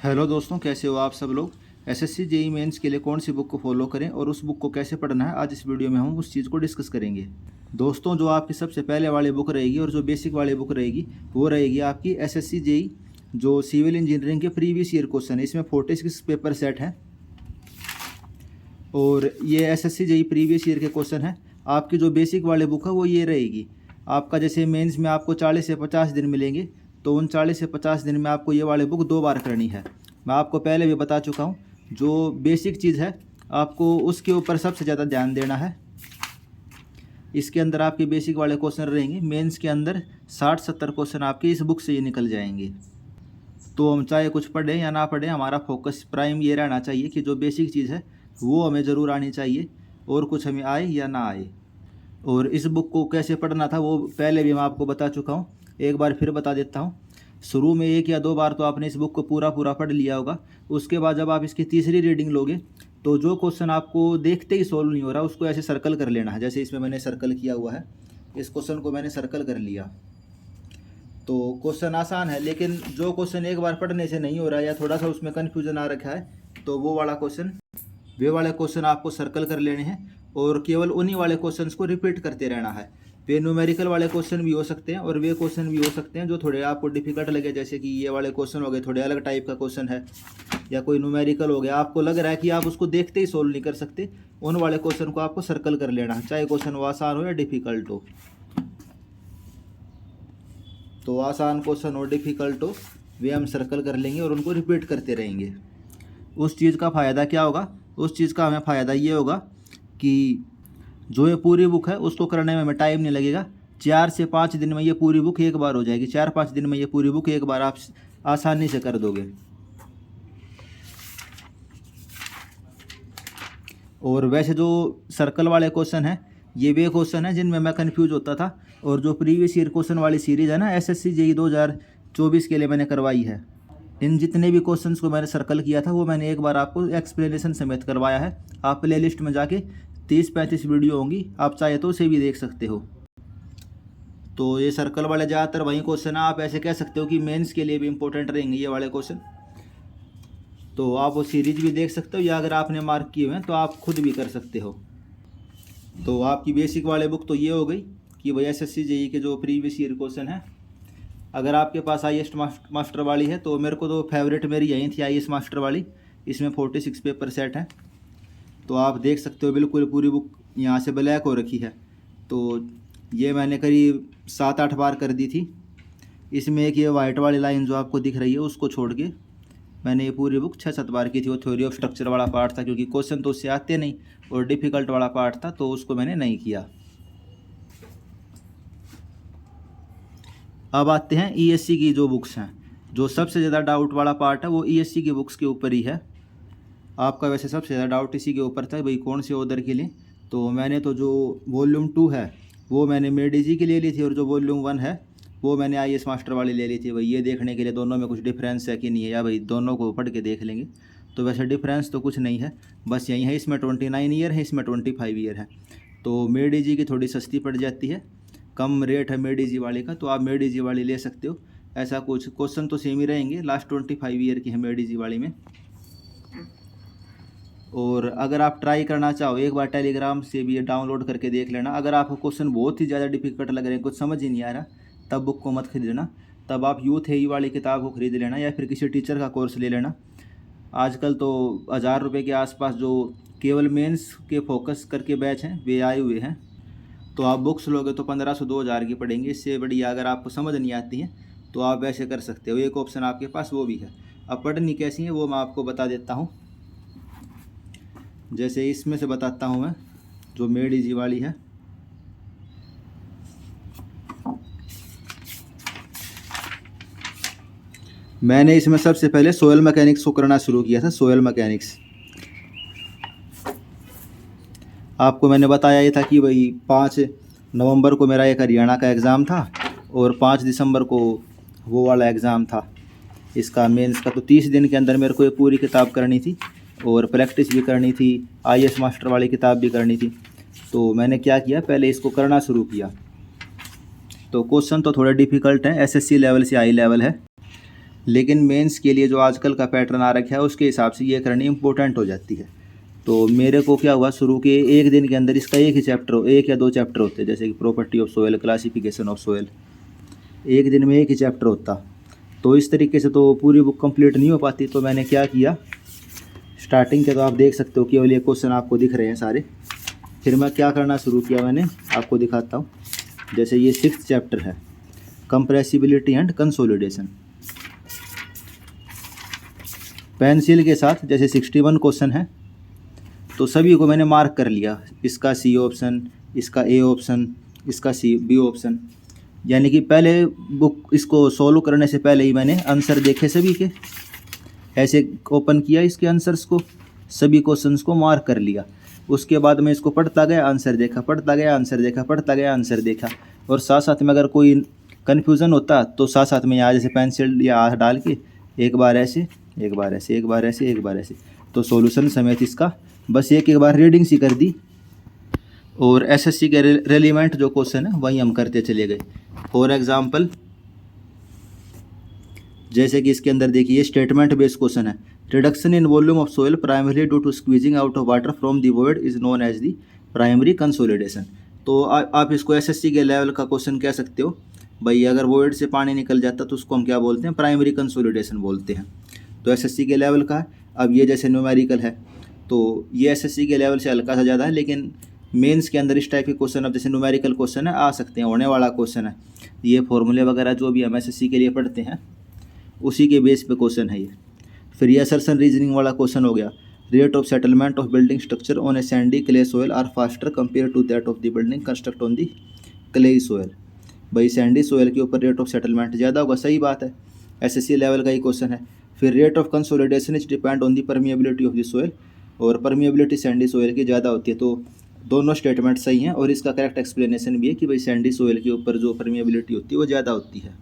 Hello दोस्तों, कैसे हो आप सब लोग। एसएससी जेई मेंस के लिए कौन सी बुक को फॉलो करें और उस बुक को कैसे पढ़ना है, आज इस वीडियो में हम उस चीज़ को डिस्कस करेंगे। दोस्तों, जो आपकी सबसे पहले वाली बुक रहेगी और जो बेसिक वाली बुक रहेगी वो रहेगी आपकी एसएससी जेई जो सिविल इंजीनियरिंग के प्रीवियस ईयर क्वेश्चन है। इसमें 46 पेपर सेट हैं और ये एसएससी जेई प्रीवियस ईयर के क्वेश्चन है। आपकी जो बेसिक वाली बुक है वो ये रहेगी। आपका जैसे मेंस में आपको 40 से 50 दिन मिलेंगे, तो उन 40 से 50 दिन में आपको ये वाली बुक 2 बार करनी है। मैं आपको पहले भी बता चुका हूँ, जो बेसिक चीज़ है आपको उसके ऊपर सबसे ज़्यादा ध्यान देना है। इसके अंदर आपके बेसिक वाले क्वेश्चन रहेंगे। मेंस के अंदर 60-70 क्वेश्चन आपके इस बुक से ये निकल जाएंगे। तो हम चाहे कुछ पढ़ें या ना पढ़ें, हमारा फोकस प्राइम ये रहना चाहिए कि जो बेसिक चीज़ है वो हमें ज़रूर आनी चाहिए, और कुछ हमें आए या ना आए। और इस बुक को कैसे पढ़ना था वो पहले भी मैं आपको बता चुका हूँ, एक बार फिर बता देता हूँ। शुरू में 1 या 2 बार तो आपने इस बुक को पूरा पढ़ लिया होगा। उसके बाद जब आप इसकी तीसरी रीडिंग लोगे तो जो क्वेश्चन आपको देखते ही सॉल्व नहीं हो रहा उसको ऐसे सर्कल कर लेना है। जैसे इसमें मैंने सर्कल किया हुआ है, इस क्वेश्चन को मैंने सर्कल कर लिया। तो क्वेश्चन आसान है, लेकिन जो क्वेश्चन एक बार पढ़ने से नहीं हो रहा है या थोड़ा सा उसमें कन्फ्यूजन आ रखा है, तो वो वाले क्वेश्चन आपको सर्कल कर लेने हैं और केवल उन्हीं वाले क्वेश्चंस को रिपीट करते रहना है। वे न्यूमेरिकल वाले क्वेश्चन भी हो सकते हैं और वे क्वेश्चन भी हो सकते हैं जो थोड़े आपको डिफिकल्ट लगे, जैसे कि ये वाले क्वेश्चन हो गए, थोड़े अलग टाइप का क्वेश्चन है, या कोई न्यूमेरिकल हो गया आपको लग रहा है कि आप उसको देखते ही सोल्व नहीं कर सकते, उन वाले क्वेश्चन को आपको सर्कल कर लेना है, चाहे क्वेश्चन वो आसान हो या डिफिकल्ट हो। तो आसान क्वेश्चन हो डिफिकल्ट हो, वे हम सर्कल कर लेंगे और उनको रिपीट करते रहेंगे। उस चीज़ का फ़ायदा क्या होगा? उस चीज़ का हमें फ़ायदा ये होगा कि जो ये पूरी बुक है उसको करने में हमें टाइम नहीं लगेगा। 4 से 5 दिन में ये पूरी बुक एक बार हो जाएगी। 4-5 दिन में ये पूरी बुक एक बार आप आसानी से कर दोगे। और वैसे जो सर्कल वाले क्वेश्चन हैं, ये वे क्वेश्चन हैं जिनमें मैं कंफ्यूज होता था, और जो प्रीवियस ईयर क्वेश्चन वाली सीरीज़ है ना एसएससी जेई 2024 के लिए मैंने करवाई है, इन जितने भी क्वेश्चंस को मैंने सर्कल किया था वो मैंने एक बार आपको एक्सप्लेनेशन समेत करवाया है। आप प्ले लिस्ट में जाके 30-35 वीडियो होंगी, आप चाहे तो उसे भी देख सकते हो। तो ये सर्कल वाले ज़्यादातर वही क्वेश्चन है, आप ऐसे कह सकते हो कि मेंस के लिए भी इंपॉर्टेंट रहेंगे ये वाले क्वेश्चन। तो आप वो सीरीज भी देख सकते हो, या अगर आपने मार्क किए हुए हैं तो आप खुद भी कर सकते हो। तो आपकी बेसिक वाले बुक तो ये हो गई कि भाई एसएससी जेई के जो प्रीवियस ईयर क्वेश्चन है। अगर आपके पास आईएएस मास्टर वाली है तो मेरे को तो फेवरेट मेरी यही थी आईएएस मास्टर वाली। इसमें 46 पेपर सेट हैं, तो आप देख सकते हो बिल्कुल पूरी बुक यहाँ से ब्लैक हो रखी है। तो ये मैंने करीब 7-8 बार कर दी थी। इसमें एक ये वाइट वाली लाइन जो आपको दिख रही है उसको छोड़ के मैंने ये पूरी बुक 6-7 बार की थी। वो थ्योरी ऑफ स्ट्रक्चर वाला पार्ट था, क्योंकि क्वेश्चन तो उससे आते नहीं, और डिफ़िकल्ट वाला पार्ट था तो उसको मैंने नहीं किया। अब आते हैं ईएससी की जो बुक्स हैं। जो सबसे ज़्यादा डाउट वाला पार्ट है वो ईएससी की बुक्स के ऊपर ही है। आपका वैसे सबसे ज़्यादा डाउट इसी के ऊपर था, भाई कौन से ऑथर के लिए। तो मैंने तो जो वॉल्यूम 2 है वो मैंने मेडिजी के लिए ली थी, और जो वॉल्यूम 1 है वो मैंने आईएएस मास्टर वाली ले ली थी। भाई ये देखने के लिए दोनों में कुछ डिफरेंस है कि नहीं है, या भाई दोनों को पढ़ के देख लेंगे। तो वैसे डिफरेंस तो कुछ नहीं है, बस यही है, इसमें 29 ईयर है, इसमें 25 ईयर है। तो मेडिजी की थोड़ी सस्ती पड़ जाती है, कम रेट है मेडिजी वाले का, तो आप मेडिजी वाली ले सकते हो। ऐसा कुछ क्वेश्चन तो सेम ही रहेंगे, लास्ट 25 ईयर की है मेडिजी वाली में। और अगर आप ट्राई करना चाहो एक बार टेलीग्राम से भी ये डाउनलोड करके देख लेना। अगर आपको क्वेश्चन बहुत ही ज़्यादा डिफिकल्ट लग रहे हैं, कुछ समझ ही नहीं आ रहा, तब बुक को मत खरीदना। तब आप यूथ एई वाली किताब को खरीद लेना, या फिर किसी टीचर का कोर्स ले लेना। आजकल तो 1000 रुपये के आसपास जो केवल मेंस के फोकस करके बैच हैं वे आए हुए हैं। तो आप बुक्स लोगे तो 1500-2000 की पड़ेंगी। इससे बढ़िया अगर आपको समझ नहीं आती हैं तो आप ऐसे कर सकते हो, एक ऑप्शन आपके पास वो भी है। अब पढ़नी कैसी है वो मैं आपको बता देता हूँ। जैसे इसमें से बताता हूँ मैं, जो मेडिजी वाली है, मैंने इसमें सबसे पहले सोयल मैकेनिक्स को करना शुरू किया था। सोयल मैकेनिक्स आपको मैंने बताया ये था कि भाई 5 नवंबर को मेरा एक हरियाणा का एग्ज़ाम था, और 5 दिसंबर को वो वाला एग्ज़ाम था इसका मेंस का। तो 30 दिन के अंदर मेरे को ये पूरी किताब करनी थी, और प्रैक्टिस भी करनी थी, आईएएस मास्टर वाली किताब भी करनी थी। तो मैंने क्या किया, पहले इसको करना शुरू किया। तो क्वेश्चन तो थोड़े डिफ़िकल्ट हैं, एसएससी लेवल से हाई लेवल है। लेकिन मेंस के लिए जो आजकल का पैटर्न आ रखा है उसके हिसाब से ये करनी इम्पोर्टेंट हो जाती है। तो मेरे को क्या हुआ, शुरू के एक दिन के अंदर इसका एक ही चैप्टर, एक या दो चैप्टर होते, जैसे कि property of soil, classification of soil, एक दिन में एक ही चैप्टर होता। तो इस तरीके से तो पूरी बुक कंप्लीट नहीं हो पाती। तो मैंने क्या किया, स्टार्टिंग के तो आप देख सकते हो केवल ये क्वेश्चन आपको दिख रहे हैं सारे। फिर मैं क्या करना शुरू किया, मैंने आपको दिखाता हूँ। जैसे ये 6th चैप्टर है, कंप्रेसिबिलिटी एंड कंसोलिडेशन। पेंसिल के साथ जैसे 61 क्वेश्चन है, तो सभी को मैंने मार्क कर लिया। इसका सी ऑप्शन, इसका ए ऑप्शन, इसका बी ऑप्शन। यानी कि पहले बुक इसको सॉल्व करने से पहले ही मैंने आंसर देखे सभी के, ऐसे ओपन किया इसके आंसर्स को, सभी क्वेश्चंस को मार्क कर लिया। उसके बाद मैं इसको पढ़ता गया, आंसर देखा, पढ़ता गया, आंसर देखा, पढ़ता गया, आंसर देखा। और साथ साथ में अगर कोई कन्फ्यूज़न होता तो साथ साथ में यहाँ जैसे पेंसिल या हाथ डाल के एक बार ऐसे, एक बार ऐसे, एक बार ऐसे, एक बार ऐसे, तो सॉल्यूशन समेत इसका बस एक बार रीडिंग सी कर दी। और एसएससी के रेलिवेंट जो क्वेश्चन है वही हम करते चले गए। फॉर एग्जांपल जैसे कि इसके अंदर देखिए स्टेटमेंट बेस्ड क्वेश्चन है, reduction in volume of soil primary due to squeezing out of water from the void is known as the primary consolidation. तो आप इसको एसएससी के लेवल का क्वेश्चन कह सकते हो भाई। अगर वॉइड से पानी निकल जाता तो उसको हम क्या बोलते हैं, प्राइमरी कंसोलिडेशन बोलते हैं। तो एसएससी के लेवल का है। अब ये जैसे न्यूमेरिकल है तो ये एसएससी के लेवल से हल्का सा ज़्यादा है, लेकिन मेंस के अंदर इस टाइप के क्वेश्चन, अब जैसे न्यूमेरिकल क्वेश्चन है आ सकते हैं, होने वाला क्वेश्चन है। ये फॉर्मूले वगैरह जो भी हम एसएससी के लिए पढ़ते हैं उसी के बेस पे क्वेश्चन है ये। फिर ये असर्शन रीजनिंग वाला क्वेश्चन हो गया, rate of settlement of building structure on a sandy clay soil are faster compare to that of the building construct on the clay soil. भाई सैंडी सोयल के ऊपर रेट ऑफ सेटलमेंट ज़्यादा होगा, सही बात है, एसएससी लेवल का ही question है। फिर rate of consolidation is depend on the permeability of the soil, और परमिएबिलिटी सैंडी सोयल की ज़्यादा होती है। तो दोनों स्टेटमेंट सही हैं और इसका करेक्ट एक्सप्लेनेशन भी है कि भाई सैंडी सोयल के ऊपर जो परमिएबिलिटी होती है वो ज़्यादा होती है।